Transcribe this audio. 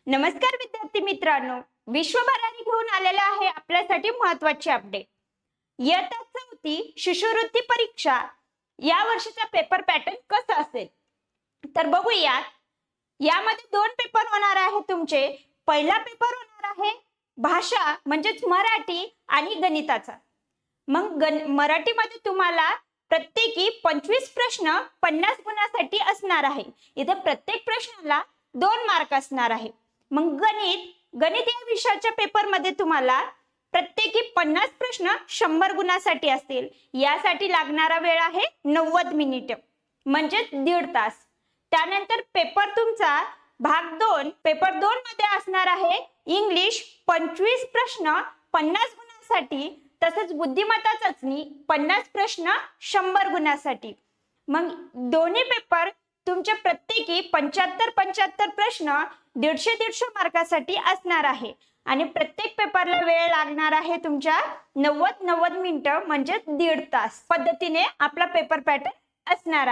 नमस्कार विद्यार्थी मित्रांनो, विश्वभराने घेऊन आलेला आहे आपल्यासाठी महत्त्वाचे अपडेट। इयत्ता 4 शिष्यवृत्ती परीक्षा या वर्षीचा पेपर पॅटर्न कसा असेल तर बघूयात। यामध्ये 2 पेपर होणार आहे तुमचे। पहिला पेपर होणार आहे भाषा म्हणजेच मराठी आणि गणिताचा। मग मराठीमध्ये तुम्हाला प्रत्येकी 25 प्रश्न 50 गुणासाठी असणार आहे। इथे प्रत्येक प्रश्नाला 2 मार्क असणार आहे। मग गणित या विषयाच्या पेपर मध्ये तुम्हाला प्रत्येकी 50 प्रश्न 100 गुणासाठी असतील। यासाठी लागणारा वेळ आहे 90 मिनिटे म्हणजे 1.5 तास। त्यानंतर पेपर तुमचा भाग 2 पेपर 2 मध्ये असणार आहे इंग्लिश 25 प्रश्न 50 गुणासाठी, तसेच बुद्धिमत्ता चाचणी 50 प्रश्न 100 गुणासाठी। मग दोन्ही पेपर तुमचे प्रत्येकी 75 प्रश्न 150 मार्कासाठी असणार आहे आणि प्रत्येक पेपरला वेळ लागणार आहे तुमच्या 90 मिनिटं म्हणजे 1.5 तास पद्धतीने आपला पेपर पॅटर्न असणार आहे।